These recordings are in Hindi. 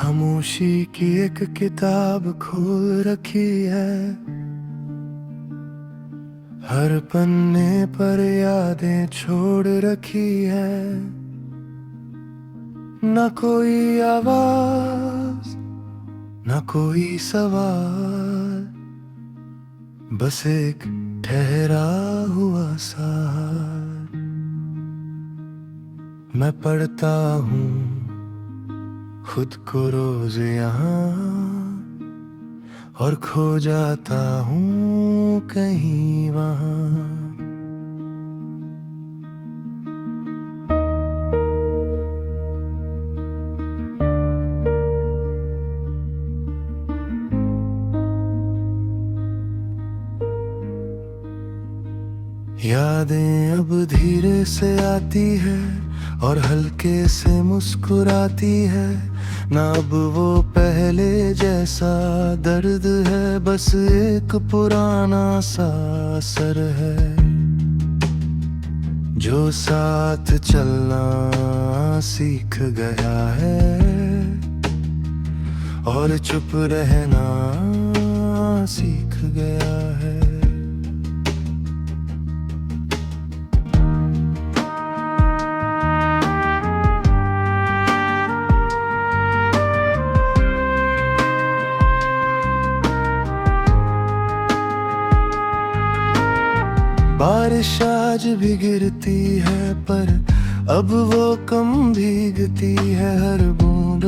खामोशी की एक किताब खोल रखी है, हर पन्ने पर यादें छोड़ रखी है। न कोई आवाज, न कोई सवाल, बस एक ठहरा हुआ सा। मैं पढ़ता हूँ खुद को रोज यहाँ, और खो जाता हूँ कहीं वहाँ। यादें अब धीरे से आती है और हल्के से मुस्कुराती है। ना अब वो पहले जैसा दर्द है, बस एक पुराना सा असर है जो साथ चलना सीख गया है और चुप रहना सीख गया है। बारिश आज भी गिरती है, पर अब वो कम भीगती है। हर बूंद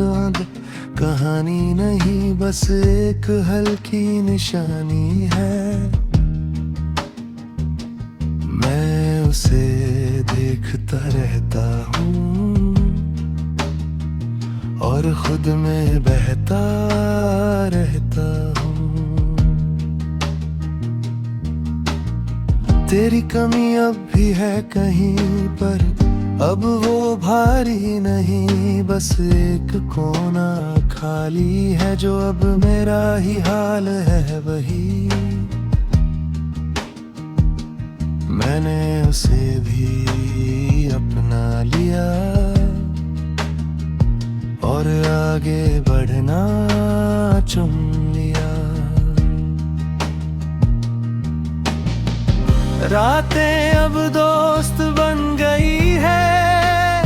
कहानी नहीं, बस एक हल्की निशानी है। मैं उसे देखता रहता हूँ और खुद में बहता रहता हूँ। तेरी कमी अब भी है कहीं पर, अब वो भारी नहीं, बस एक कोना खाली है जो अब मेरा ही हाल है वही। मैंने उसे भी अपना लिया और आगे बढ़ना चुन लिया। रातें अब दोस्त बन गई है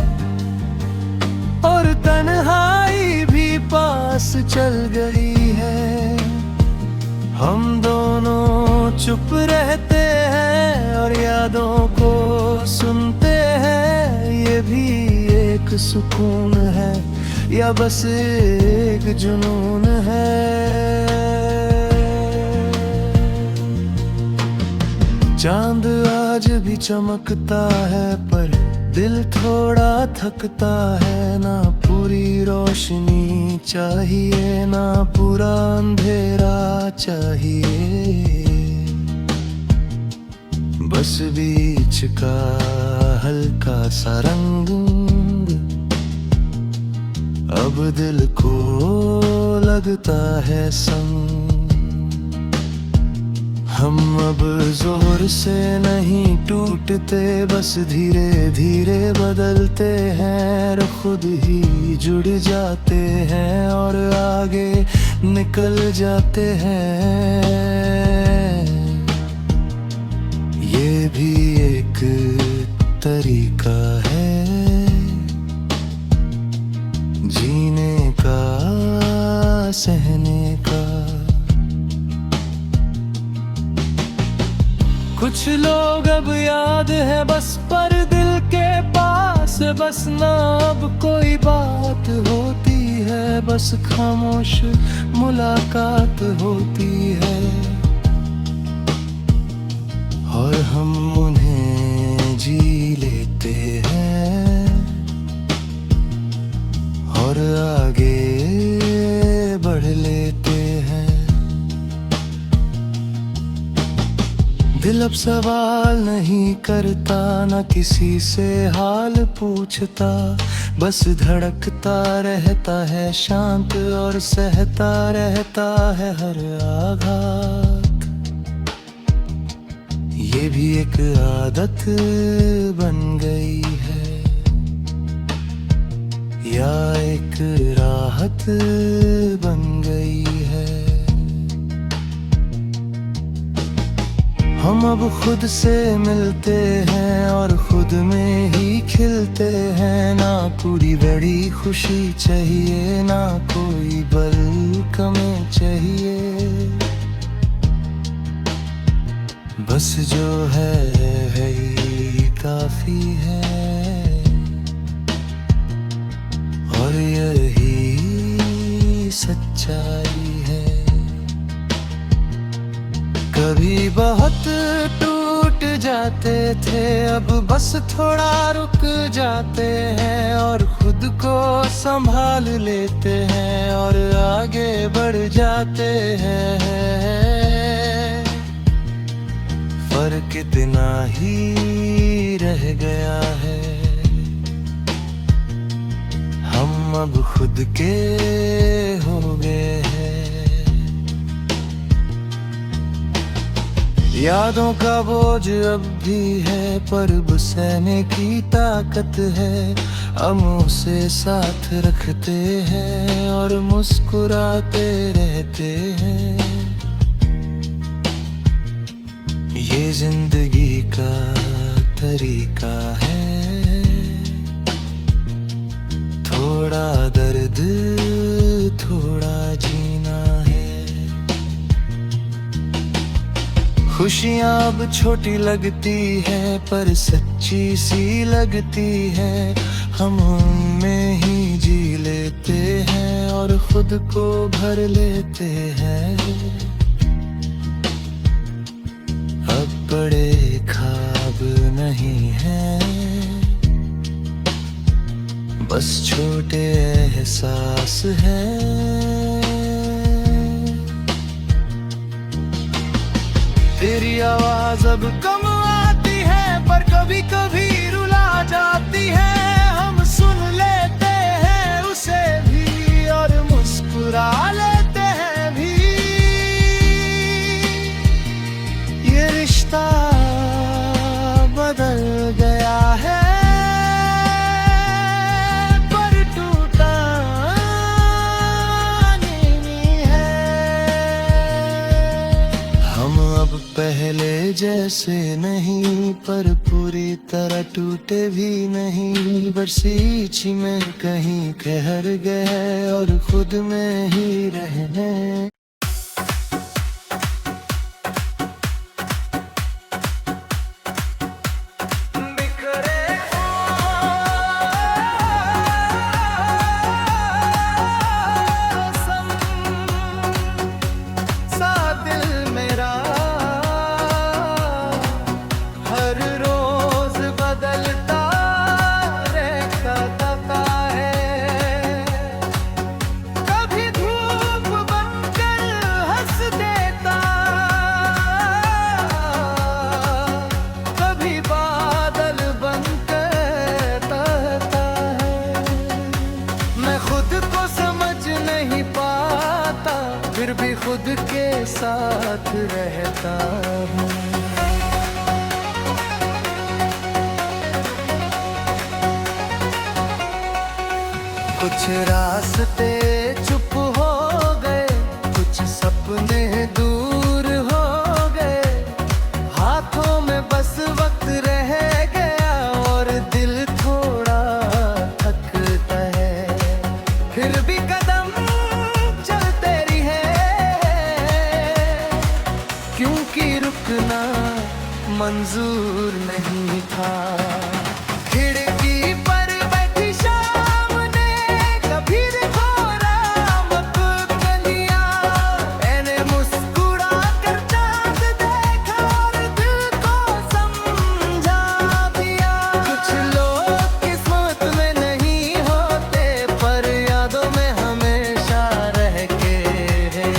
और तन्हाई भी पास चल गई है। हम दोनों चुप रहते हैं और यादों को सुनते हैं। ये भी एक सुकून है या बस एक जुनून है। चांद आज भी चमकता है, पर दिल थोड़ा थकता है। ना पूरी रोशनी चाहिए, ना पूरा अंधेरा चाहिए, बस बीच का हल्का सा रंग अब दिल को लगता है संग। हम अब जोर से नहीं टूटते, बस धीरे धीरे बदलते हैं। और खुद ही जुड़ जाते हैं और आगे निकल जाते हैं। ये भी एक तरीका है जीने का, सहने का। कुछ लोग अब याद है बस, पर दिल के पास बस ना अब कोई बात होती है। बस खामोश मुलाकात होती है और हम उन्हें जी लेते हैं और आगे बढ़ लेते हैं। दिल अब सवाल नहीं करता, न किसी से हाल पूछता, बस धड़कता रहता है शांत और सहता रहता है हर आघात। ये भी एक आदत बन गई है, या एक राहत बन गई है। हम अब खुद से मिलते हैं और खुद में ही खिलते हैं। ना कोई बड़ी खुशी चाहिए, ना कोई बल कमें चाहिए। बस जो है ही काफी है, और यही सच्चाई है। कभी बहुत टूट जाते थे, अब बस थोड़ा रुक जाते हैं और खुद को संभाल लेते हैं और आगे बढ़ जाते हैं। फर्क इतना ही रह गया है, हम अब खुद के हो गए हैं। यादों का बोझ अब भी है, पर सहने की ताकत है। हम उसे साथ रखते हैं और मुस्कुराते रहते हैं। ये जिंदगी का तरीका है, थोड़ा दर्द थोड़ा जीना है। खुशियाँ अब छोटी लगती है, पर सच्ची सी लगती है। हम उनमें ही जी लेते हैं और खुद को भर लेते हैं। अब बड़े ख्वाब नहीं हैं, बस छोटे एहसास हैं। तेरी आवाज अब कम आती है, पर कभी कभी रुला जाती है। हम सुन लेते हैं उसे भी और मुस्कुरा लेते हैं भी। ये रिश्ता बदल गया है, पर टूटा नहीं है। हम अब पहले जैसे नहीं, पर पूरी तरह टूटे भी नहीं। बरसीच में कहीं ठहर गए और खुद में ही रहने। फिर भी खुद के साथ रहता हूँ। कुछ रास्ते चुप हो गए, कुछ सपने दूर हो गए। हाथों में बस वक्त रह गया और दिल थोड़ा थकता है। फिर भी कदम चलते रहे, क्योंकि रुकना मंजूर नहीं था। खिड़की पर बैठी शाम ने कभी देखो रामक कलियां। मैंने मुस्कुरा कर चांद देखा और दिल को समझा दिया। कुछ लोग किस्मत में नहीं होते, पर यादों में हमेशा रह के हैं।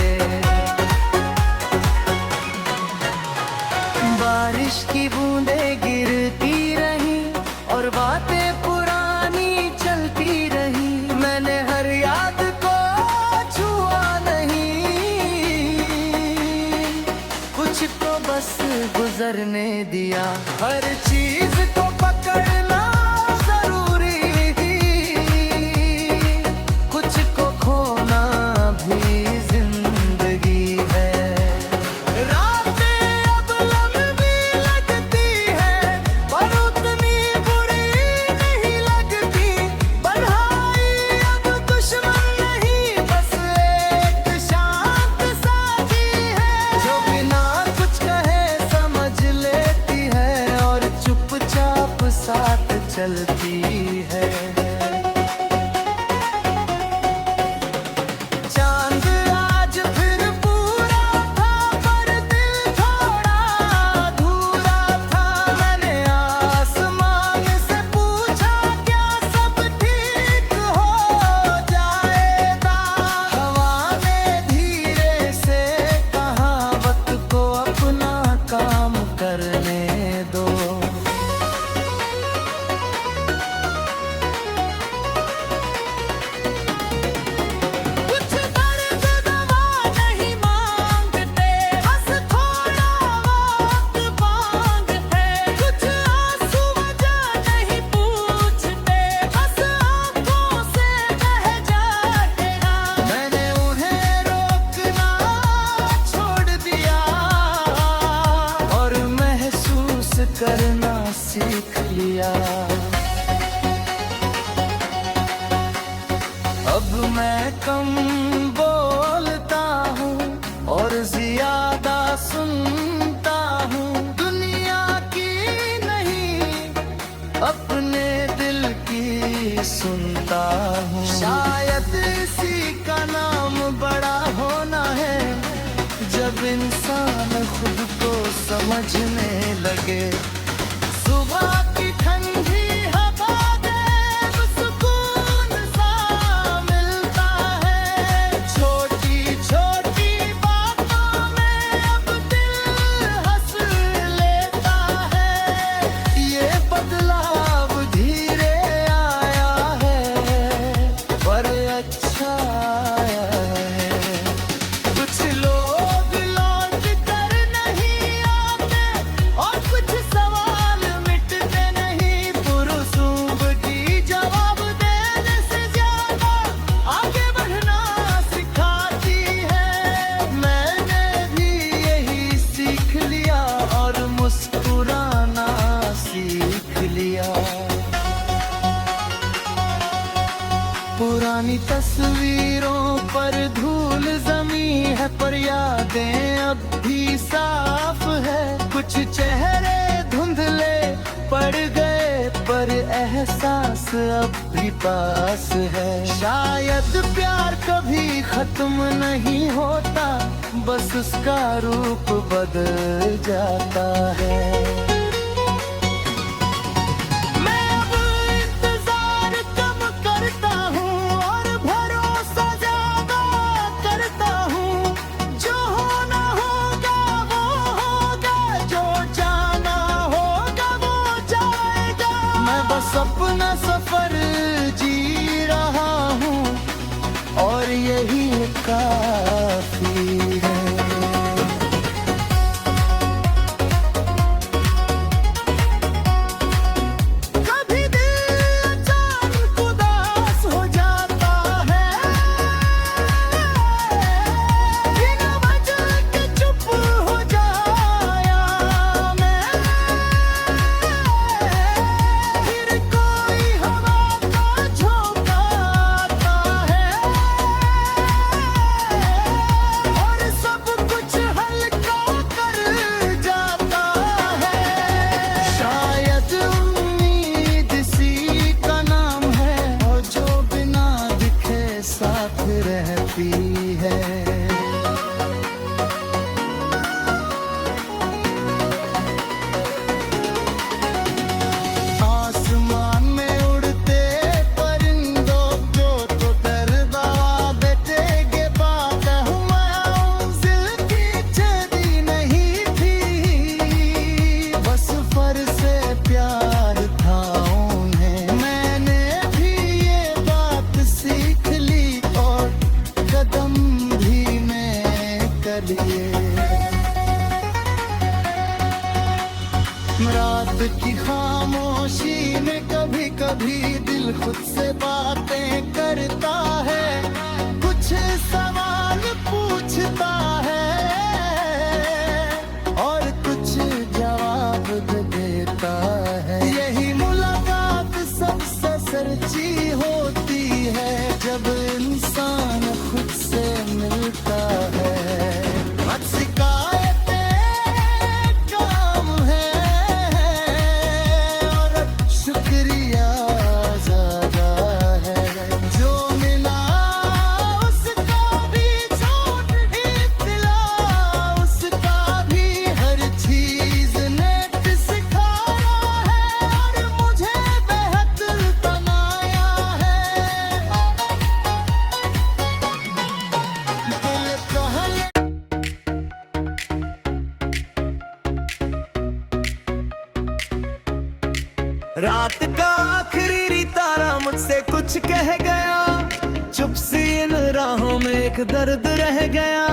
बारिश की बूंदें गिरती रही और बातें पुरानी चलती रही। मैंने हर याद को छुआ नहीं, कुछ को बस गुजरने दिया। हर चीज को पकड़ना जरूरी थी, चलती है। चांद आज फिर पूरा था पर दिल थोड़ा अधूरा था। मैंने आसमान से पूछा क्या सब ठीक हो जाएगा। हवा ने धीरे से कहा वक्त को अपना काम करने दो। कुछ दर्द दवा नहीं मांगते, बस थोड़ा वक्त मांगते। कुछ आंसू वजह नहीं पूछते, बस आंखों से बह जाते हैं। मैंने उन्हें रोकना छोड़ दिया और महसूस करना सीख लिया। अब मैं कम बोलता हूँ और ज्यादा सुनता हूँ। दुनिया की नहीं अपने दिल की सुनता हूँ। शायद इसी का नाम बड़ा होना है, जब इंसान खुद को समझने लगे। सुबह की ठंडी हवा दे सुकून सा मिलता है। छोटी छोटी बातों में अब दिल हंस लेता है। ये बदलाव धीरे आया है पर अच्छा आया है। कुछ लोग लौट कर नहीं आते और कुछ सवाल मिटते नहीं। पुरसूब की जवाब देने से ज्यादा आगे बढ़ना सिखाती है। मैंने भी यही सीख लिया और मुस्कुराना सीख लिया। पुरानी तस्वीरों पर धूल जमी है पर यादें अब भी साफ है। कुछ चेहरे धुंधले पड़ गए पर एहसास अब भी पास है। शायद प्यार कभी खत्म नहीं होता, बस उसका रूप बदल जाता है। मैं अब इंतजार कम करता हूँ और भरोसा ज्यादा करता हूँ। जो होना होगा वो होगा, जो जाना होगा वो जाएगा। मैं बस अपना सफर जी रहा हूँ और यही काफी है। कभी दिल अचानक उदास हो जाता है, बिना वजह के चुप हो जाया मैं। फिर कोई हवा का झोंका आता है और सब कुछ हल्का कर जाता है। शायद उम्मीद इसी का नाम है और जो बिना दिखे साथ रहती है। आसमान में उड़ते परिंदों को तो दरदा बैठेगे बात मंजिल की चली नहीं थी। बस फर से प्यार था उन्हें। मैंने भी ये बात सीख ली और कदम धीमे कर लिए। रात की खामोशी में कभी कभी दिल खुद से बातें करता है। कुछ सवाल पूछता है और कुछ जवाब देता है। यही मुलाकात सबसे सच्ची होती है जब इंसान खुद से मिलता है। काम है और शुक्रिया रात का आखिरी तारा मुझसे कुछ कह गया, चुप सी इन राहों में एक दर्द रह गया।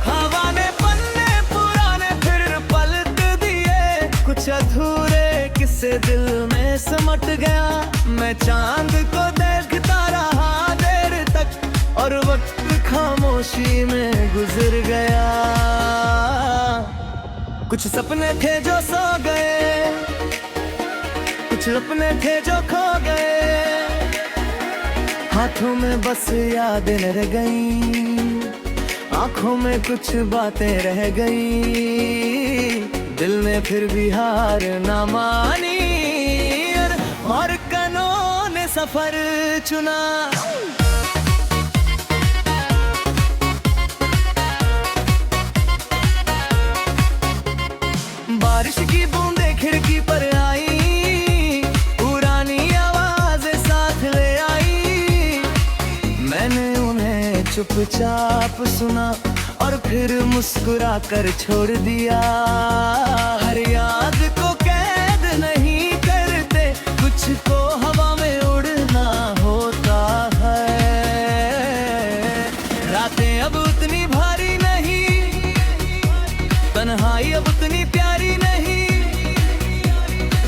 हवा ने पन्ने पुराने फिर पलट दिए, कुछ अधूरे किस्से दिल में समट गया। मैं चांद को देखता रहा देर तक, और वक्त खामोशी में गुजर गया। कुछ सपने थे जो सो गए, कुछ अपने थे जो खो गए। हाथों में बस यादें रह गई, आंखों में कुछ बातें रह गई। दिल ने फिर भी हार ना मानी, और कनों ने सफर चुना। बारिश की बूंदें खिड़की पर आई, पुरानी आवाजें साथ ले आई। मैंने उन्हें चुपचाप सुना, और फिर मुस्कुरा कर छोड़ दिया। हर याद को कैद नहीं करते, कुछ को हवा में उड़ना होता है। रातें अब उतनी भारी नहीं, तन्हाई अब उतनी प्यारी नहीं।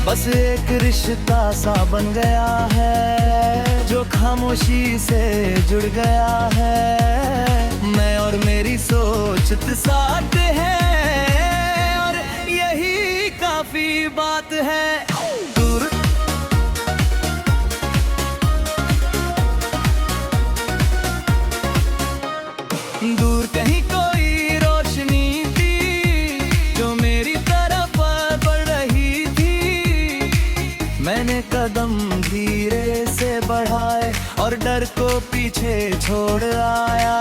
बस एक रिश्ता सा बन गया है, जो खामोशी से जुड़ गया है। मैं और मेरी सोच साथ है, और यही काफी बात है। दूर दूर कहीं कोई रोशनी थी, जो मेरी तरफ बढ़ रही थी। मैंने कदम धीरे से बढ़ाए, और डर को पीछे छोड़ आया।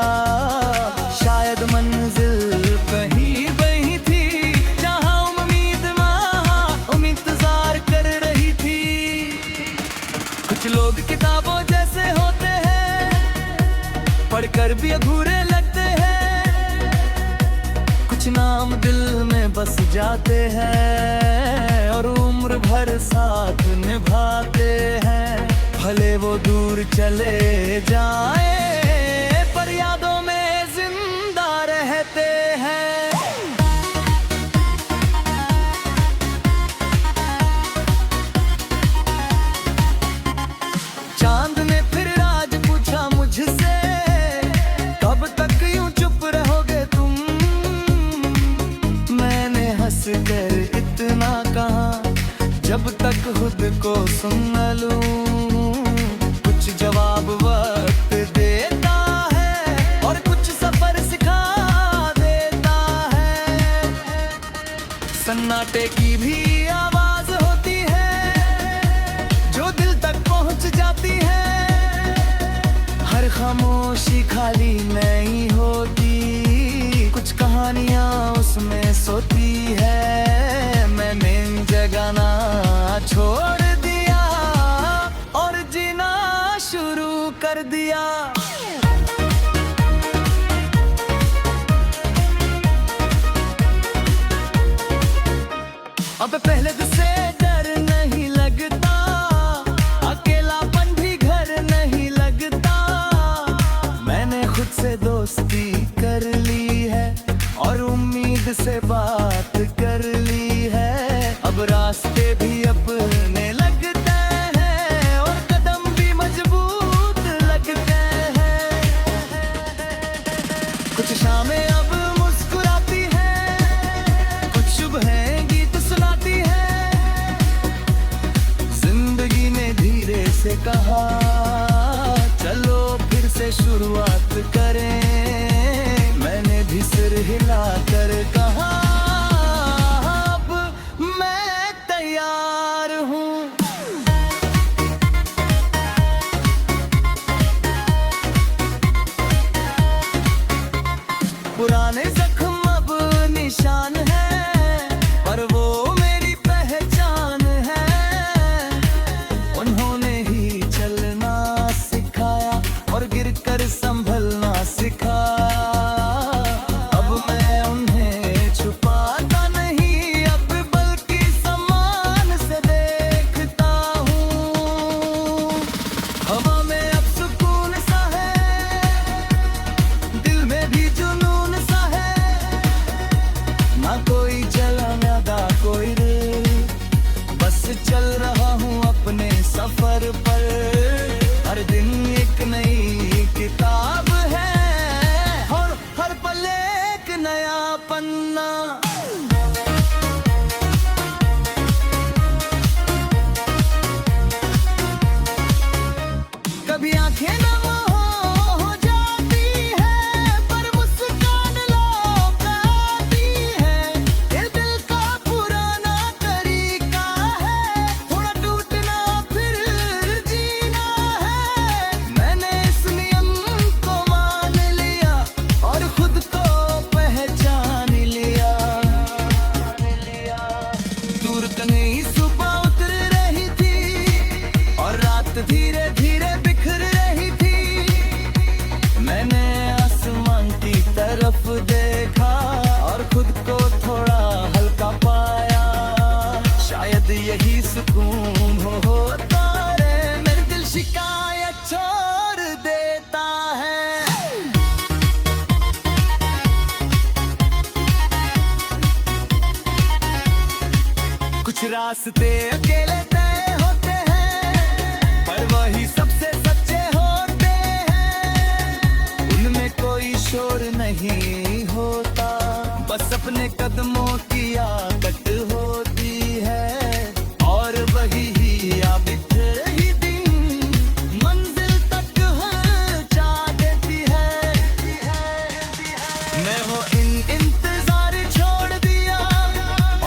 शायद मंजिल कहीं वही थी, जहां उम्मीद वहां इंतजार कर रही थी। कुछ लोग किताबों जैसे होते हैं, पढ़कर भी अधूरे लगते हैं। कुछ नाम दिल में बस जाते हैं, और उम्र भर साथ निभाते हैं। भले वो दूर चले जाए, पर यादों में जिंदा रहते हैं। चांद ने फिर आज पूछा मुझसे, कब तक यूं चुप रहोगे तुम। मैंने हंस कर इतना कहा, जब तक खुद को सुन न लूं। कुछ जवाब वक्त देता है, और कुछ सफर सिखा देता है। सन्नाटे की भी आवाज होती है, जो दिल तक पहुंच जाती है। हर खामोशी खाली नहीं होती, कुछ कहानियां उसमें सोती है। मैंने जगाना छोड़ दिया, और जीना शुरू कर दिया। अब पहले से डर नहीं लगता, अकेलापन भी घर नहीं लगता। मैंने खुद से दोस्ती कर ली है, और उम्मीद से बात कर ली है। अब रास्ते भी अपने लगते हैं, और कदम भी मजबूत लगते हैं। कुछ शामें अब मुस्कुराती हैं, कुछ सुबहें गीत सुनाती हैं। जिंदगी ने धीरे से कहा, चलो फिर से शुरुआत करें। मैंने भी सिर हिला कर कहा, अब मैं तैयार हूँ। पुराने जख्म अब निशान है, पर वो मेरी पहचान है। उन्होंने ही चलना सिखाया, और गिरकर संभलना सिखाया। अब सफर पर हर दिन एक नई किताब है और हर पल एक नया पन्ना। कभी आंखें नम हो जाती है पर मुस्कान लौट आती है। ये दिल का पुराना तरीका है, थोड़ा टूटना फिर जीना है। मैंने इस नियम को मान लिया और खुद को पहचान लिया। दूर कहीं सुबह उतर रही थी और रात धीरे धीरे बिखर रही थी। मैंने आसमान की तरफ देखा और खुद को थोड़ा हल्का पाया। शायद यही सुकून होता है, मेरे दिल शिकायत छोड़ देता है। कुछ रास्ते अकेले तय होते हैं पर वही सबसे सच्चे होते हैं। उनमें कोई शोर नहीं होता, बस अपने कदमों की आदत होती है। और वही या बिखर ही दिन मंजिल तक पहुंचा देती है। मैं वो इंतजार छोड़ दिया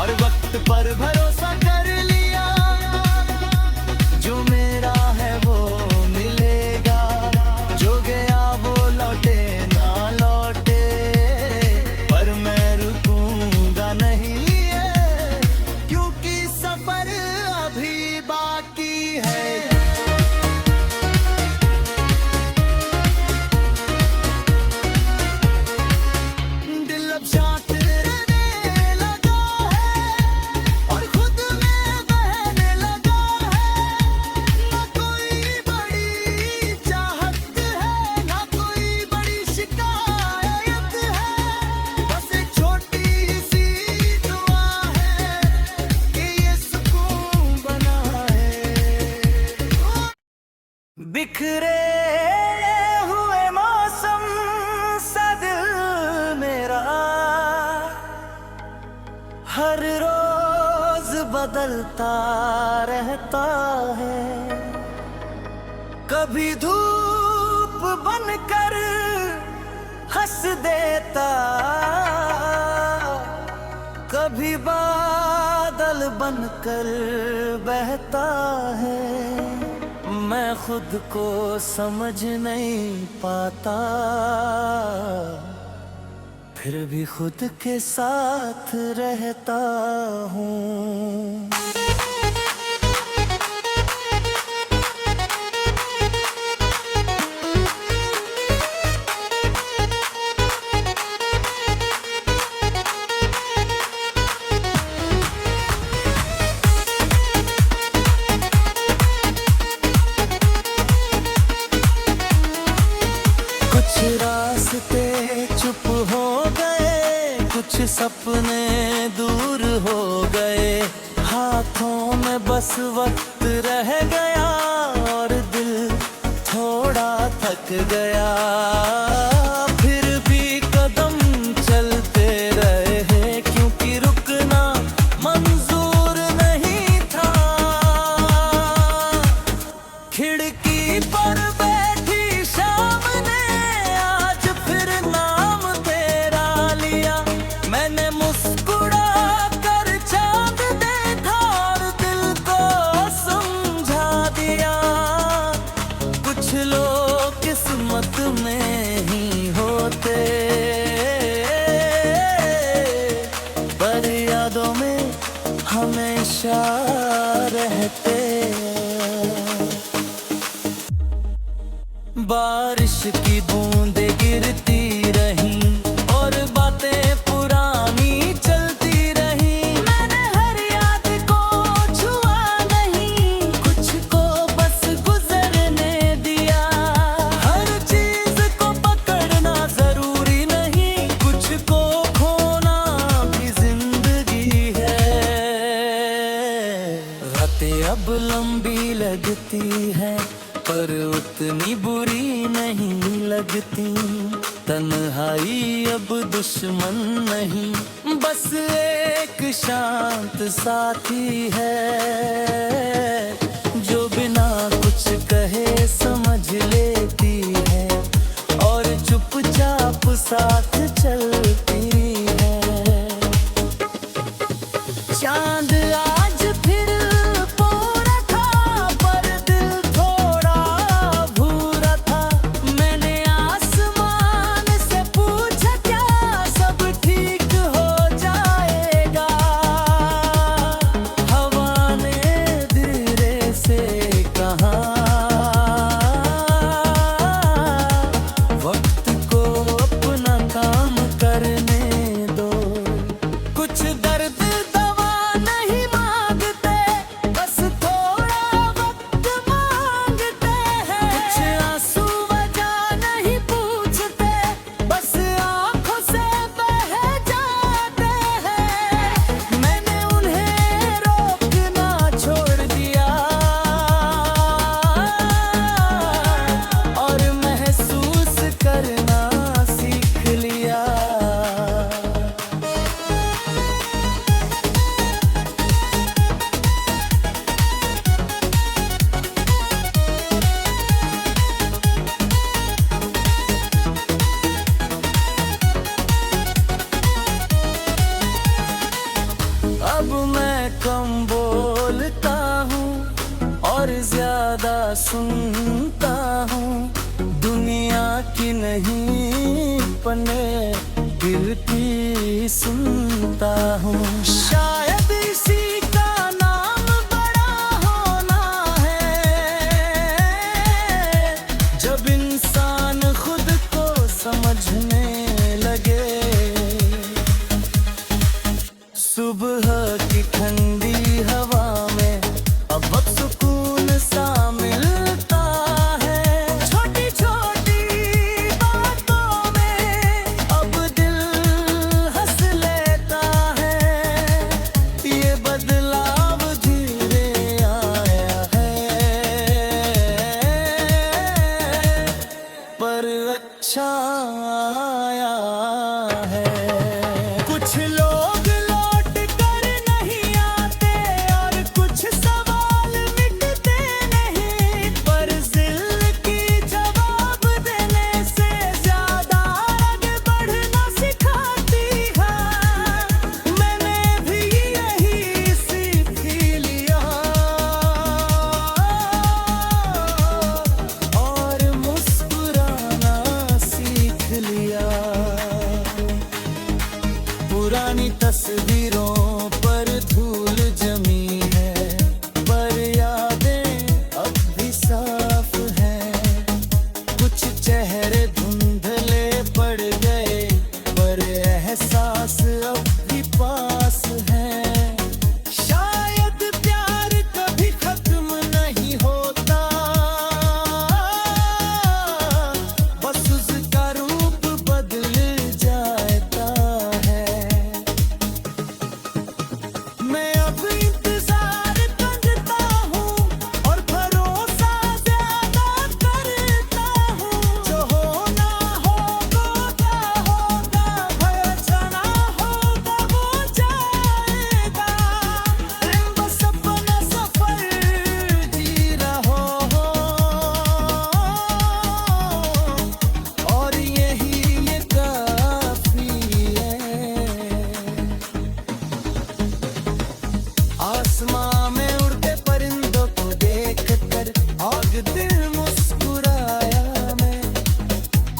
और वक्त पर भरोसा कर लिया। जो मेरा है वो मिलेगा, जो गया वो लौटे ना लौटे। पर मैं रुकूंगा नहीं है क्योंकि सफर अभी बाकी है। दिल अब शांत रहने लगा है और खुद में बहने लगा है। ना कोई बड़ी चाहत है, ना कोई बड़ी शिकायत है। बस एक छोटी सी दुआ है कि ये सुकून बना है। बिखरे हुए मौसम सा दिल मेरा हर रोज बदलता रहता है। कभी धूप बनकर हंस देता, कभी बादल बनकर बहता है। मैं खुद को समझ नहीं पाता, फिर भी खुद के साथ रहता हूँ। कुछ रास्ते चुप हो गए, कुछ सपने दूर हो गए। हाथों में बस वक्त रह गया और दिल थोड़ा थक गया। फिर भी कदम चलते रहे क्योंकि रुकना मंजूर नहीं था। खिड़की पर बैठी शाम ने आज फिर नाम तेरा लिया। मैंने मुस्कुरा कर चांद देखा और दिल को समझा दिया। कुछ लोग किस्मत में ही होते पर यादों में हमेशा रहते। बारिश की बूंदें गिरती रहीं और बातें पुरानी चलती रहीं। मैंने हर याद को छुआ नहीं, कुछ को बस गुजरने दिया। हर चीज को पकड़ना जरूरी नहीं, कुछ को खोना भी जिंदगी है। रातें अब लंबी लगती है पर उतनी बुरी नहीं लगती। तन्हाई अब दुश्मन नहीं, बस एक शांत साथी है जो बिना कुछ कहे समझ लेती है और चुपचाप साथ चलती है। चांद आज फिर पूरा था पर दिल थोड़ा भूरा था। मैंने आसमान से पूछा क्या सब ठीक हो जाएगा। हवा ने धीरे से कहा वक्त को अपना काम करने दो। कुछ दर्द दवा नहीं मांगते, बस थोड़ा वक्त मांगते हैं। कुछ आंसू वजह नहीं पूछते, बस आंखों से बह जाते हैं। मैंने उन्हें रोकना छोड़ दिया और महसूस करना सीख लिया। अब मैं कम बोलता हूँ और ज्यादा सुनता हूँ। दुनिया की नहीं पने दिल की सुनता हूँ। शायद इसी का नाम बड़ा होना है, जब इंसान खुद को समझने लगे। सुबह की ठंडी हवा में अब वक्त सुकून सा मिलता है। छोटी छोटी बातों में अब दिल हंस लेता है। ये बदलाव धीरे आया है पर अच्छा आया है। कुछ लोग लौट कर नहीं आते और कुछ सवाल मिटते नहीं, पर दिल की जवाब देने से ज्यादा आगे बढ़ना सिखाती है। मैंने भी यही सीख लिया और मुस्कुराना सीख लिया। पुरानी तस्वीरों पर धूल जमी है पर यादें अब भी साफ हैं। कुछ चेहरे धुंधले पड़ गए पर एहसास अब भी पास है। शायद प्यार कभी खत्म नहीं होता, बस उसका रूप बदल जाता है। मैं अब इंतजार करता हूँ और भरोसा ज्यादा करता हूँ। जो होना होगा क्या होगा, भय जाना होगा वो जाएगा। बस अपना सफर जी रहो और यही ये काफी है। आसमां में उड़ते परिंदों को देखकर आग दिल मुस्कुराया मैं।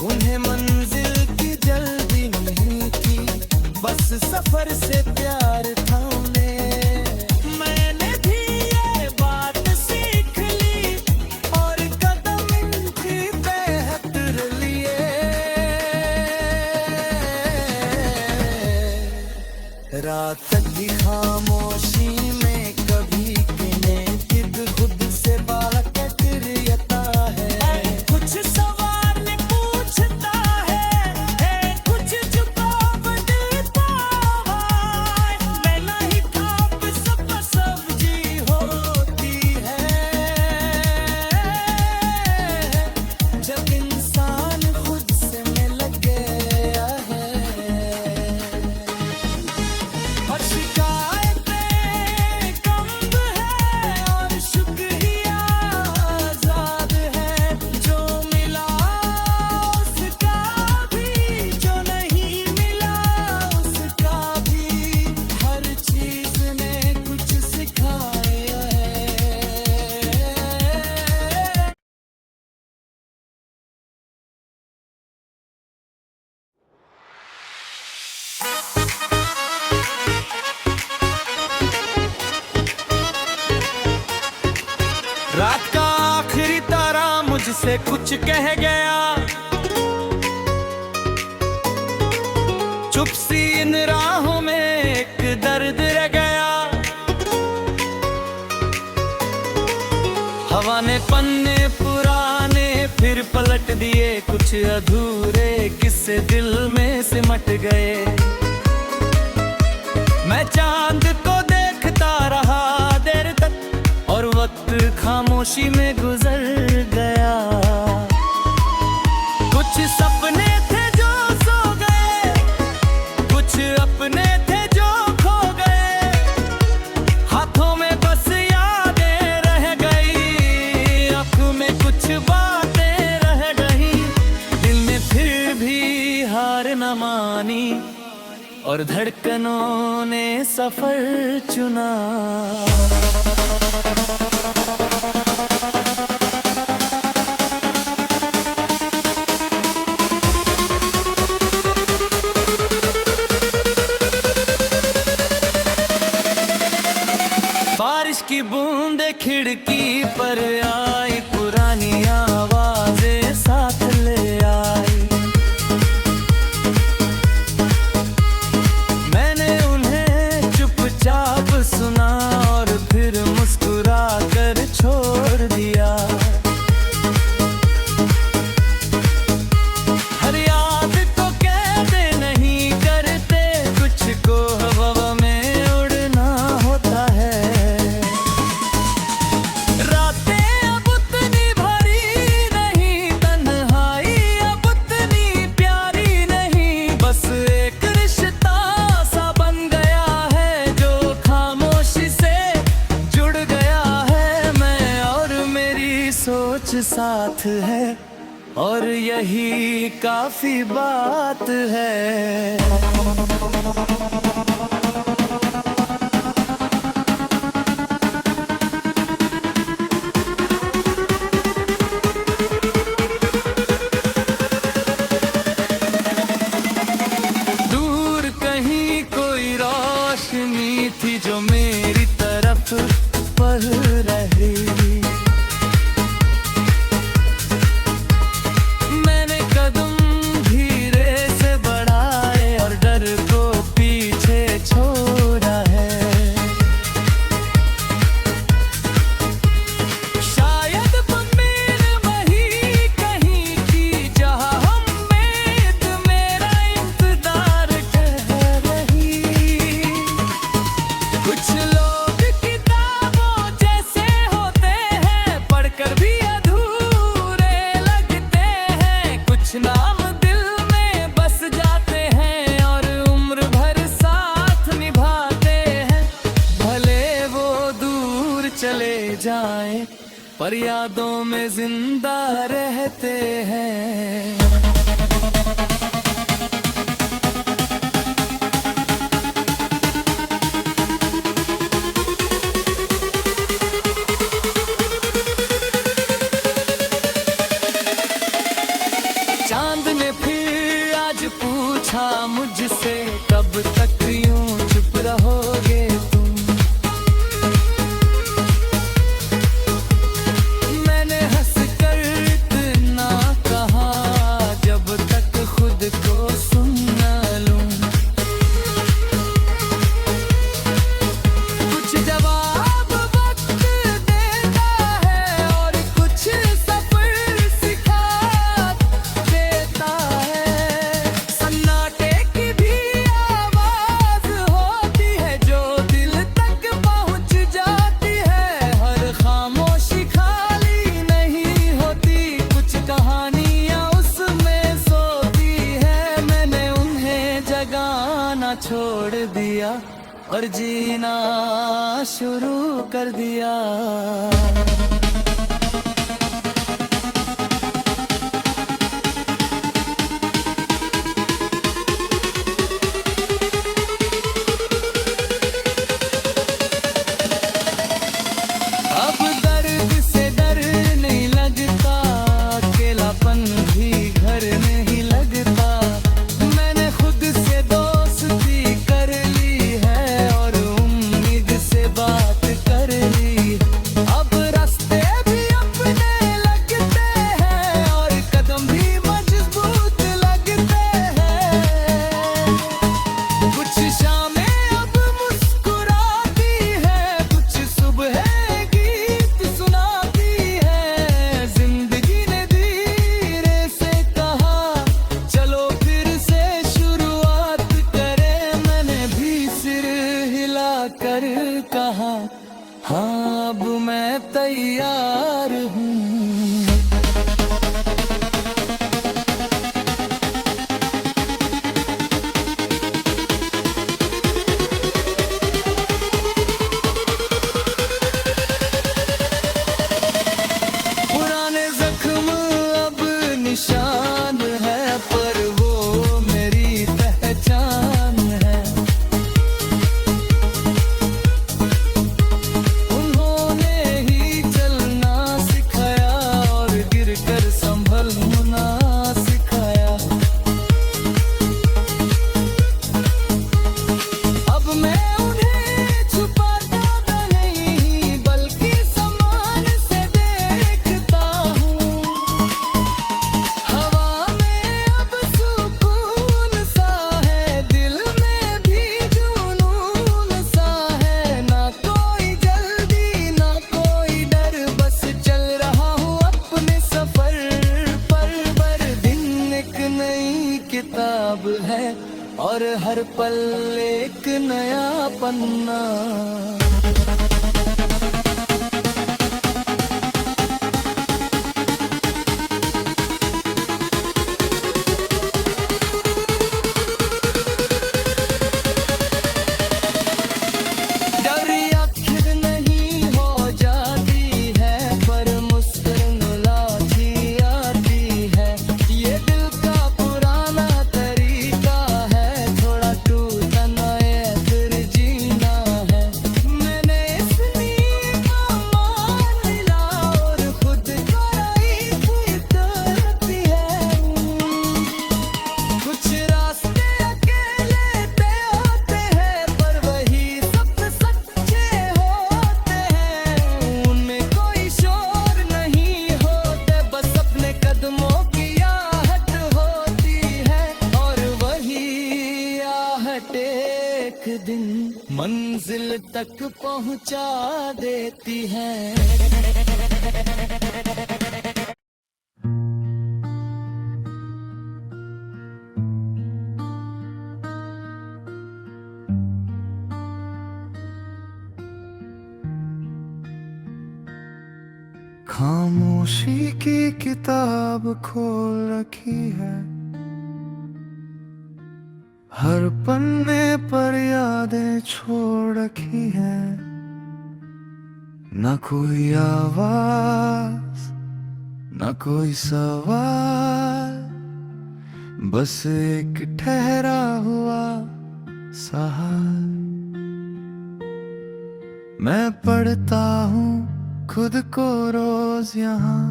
उन्हें मंजिल की जल्दी नहीं थी, बस सफर से प्यार था उन्हें। मैंने भी ये बात सीख ली और कदम इनकी बेहतर लिए। रात की खामोशी में कभी किने खुद से बात कर मुझसे कुछ कह गया, चुप सी इन राहों में एक दर्द रह गया। हवा ने पन्ने पुराने फिर पलट दिए, कुछ अधूरे किस्से दिल में सिमट गए। मैं चांद को देखता रहा देर तक और वक्त खामोशी में गुजर गया। कुछ सपने थे जो सो गए, कुछ अपने थे जो खो गए। हाथों में बस यादें रह गई, आँखों में कुछ बातें रह गई। दिल में फिर भी हार न मानी और धड़कनों ने सफर चुना। बारिश की बूंदें खिड़की पर आई, पुरानी आवाजें साथ ले आई। मैंने उन्हें चुपचाप सुना और फिर मुस्कुरा कर छोड़ दिया। हर याद को कैद नहीं करते, कुछ को हवा में उड़ना होता है। सोच साथ है और यही काफी बात है। दूर कहीं कोई रोशनी थी जो मेरी तरफ बढ़ रही। नाम दिल में बस जाते हैं और उम्र भर साथ निभाते हैं। भले वो दूर चले जाएं पर यादों में जिंदा रहते हैं। चांद ने फिर आज पूछा मुझसे, कब तक यूं चुप रहोगे तुम। मैंने हंसकर इतना कहा, जब तक खुद को सुन न लूं। कुछ जवाब वक्त देता है और कुछ सफर सिखा देता है। सन्नाटे की भी आवाज होती है जो दिल तक पहुंच जाती है। हर खामोशी खाली नहीं होती, कुछ कहानियां उसमें सोती है। मैंने उन्हें जगाना छोड़ दिया और जीना शुरू कर दिया। अब दर्द से डर नहीं लगता, अकेलापन भी घर नहीं लगता। मैंने खुद से दोस्ती कर ली है और उम्मीद से बात कर ली। अब रास्ते और हर पल एक नया पन्ना। एक दिन मंजिल तक पहुंचा देती है। खामोशी की किताब खोल रखी है, हर पन्ने पर यादें छोड़ रखी है। न कोई आवाज न कोई सवाल, बस एक ठहरा हुआ सा हाल। मैं पढ़ता हूँ खुद को रोज यहाँ,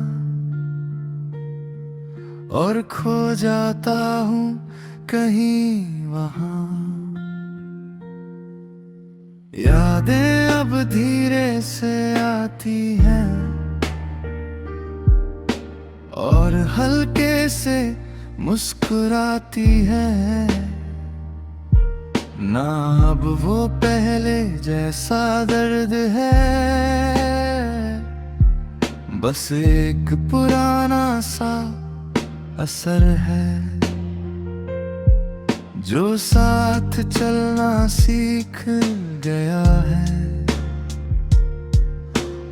और खो जाता हूँ कहीं वहाँ। यादें अब धीरे से आती हैं, और हल्के से मुस्कुराती है। ना अब वो पहले जैसा दर्द है, बस एक पुराना सा असर है जो साथ चलना सीख गया है,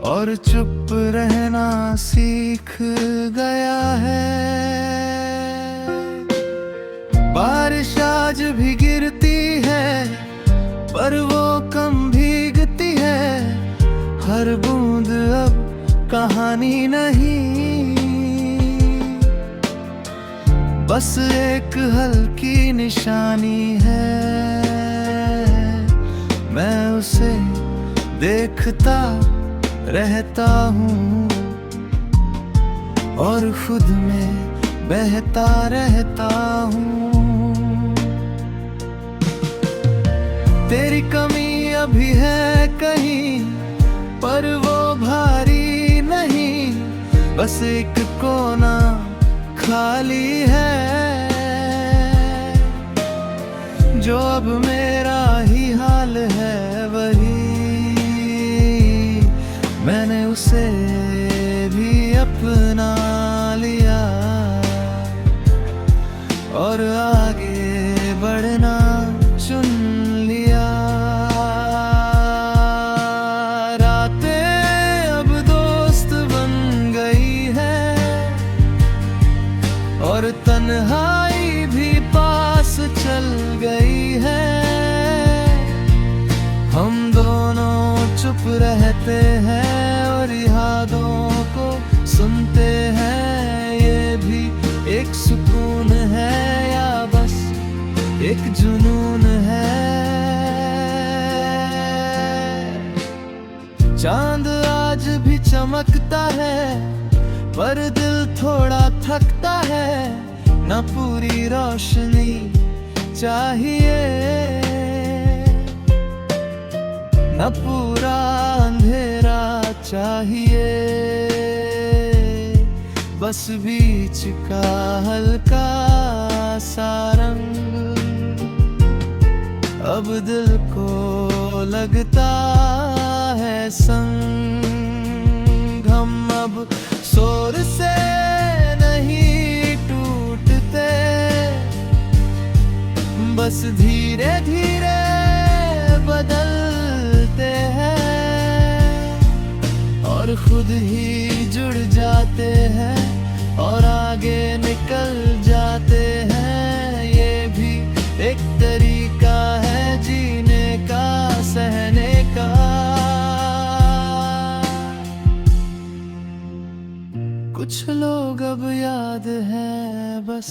और चुप रहना सीख गया है। बारिश आज भी गिरती है, पर वो कम भीगती है। हर बूंद अब कहानी नहीं, बस एक हल्की निशानी है। मैं उसे देखता रहता हूँ, और खुद में बहता रहता हूँ। तेरी कमी अभी है कहीं, पर वो भारी नहीं। बस एक कोना खाली है, जो अब मेरा ही हाल है वही। मैंने उसे भी अपना लिया, और आगे बढ़ना चुन लिया। रातें अब दोस्त बन गई है, और तन्हाई भी पास चल गई है। हम दोनों चुप रहते हैं, और यादों को सुनते हैं। ये भी एक सुकून है, या बस एक जुनून है। चांद आज भी चमकता है, पर दिल थोड़ा थकता है। न पूरी रोशनी चाहिए, न पूरा अंधेरा चाहिए। बस बीच का हल्का सा रंग अब दिल को लगता है संग। हम अब शोर से नहीं टूटते, बस धीरे धीरे बदलते हैं और खुद ही जुड़ जाते हैं और आगे निकल जाते हैं। ये भी एक तरीका है जीने का, सहने का। कुछ लोग अब याद हैं बस,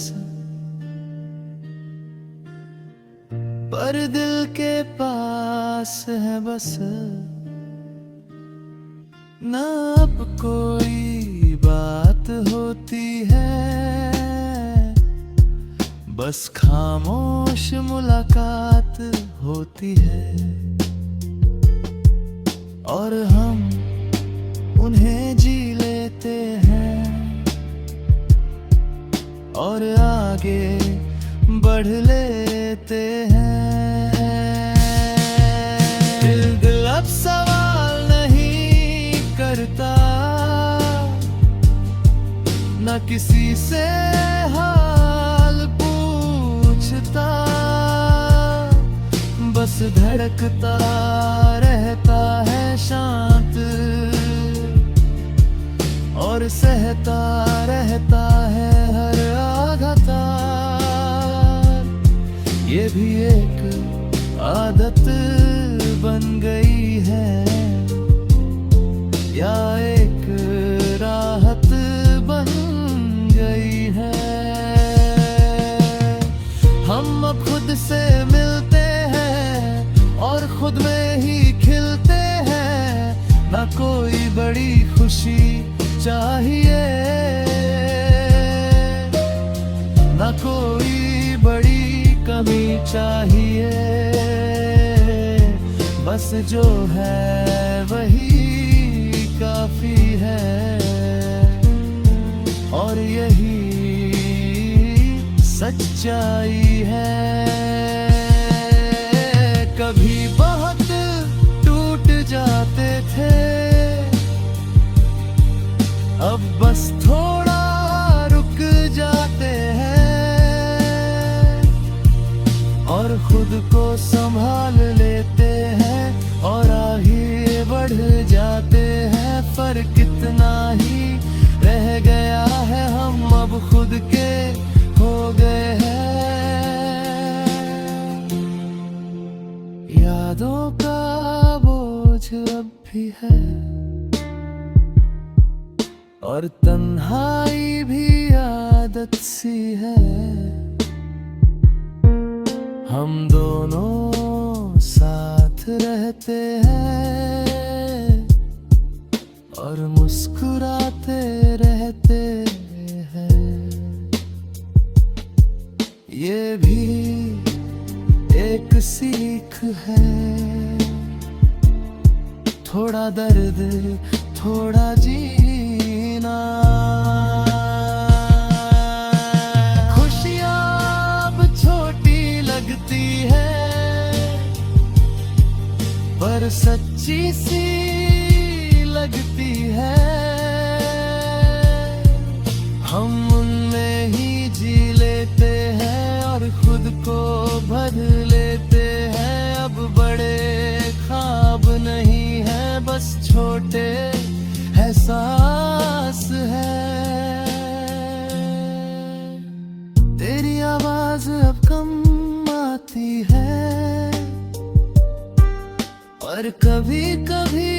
पर दिल के पास है बस। ना अब कोई बात होती है, बस खामोश मुलाकात होती है और हम उन्हें जी लेते हैं और आगे बढ़ लेते हैं। दिल अब सवाल नहीं करता, न किसी से हाल पूछता, बस धड़कता रहता है शांत और सहता रहता है हर आघात। ये भी एक आदत बन गई है या एक राहत बन गई है। हम अब खुद से मिलते हैं और खुद में ही खिलते हैं। ना कोई बड़ी खुशी चाहिए, ना कोई बड़ी कमी चाहिए, बस जो है वही काफी है और यही सच्चाई है। कभी बहुत टूट जाते थे, अब बस थोड़ा रुक जाते हैं और खुद को संभाल लेते हैं और आगे बढ़ जाते हैं। फर्क इतना ही रह गया है, हम अब खुद के हो गए हैं। यादों का बोझ अब भी है और तन्हाई भी आदत सी है। हम दोनों साथ रहते हैं और मुस्कुराते रहते हैं। ये भी एक सीख है, थोड़ा दर्द थोड़ा जीना। खुशियाँ अब छोटी लगती है पर सच्ची सी लगती है। हम उनमें ही जी लेते हैं और खुद को भर लेते हैं। अब बड़े ख्वाब नहीं है, बस छोटे एहसास है। तेरी आवाज अब कम आती है और कभी कभी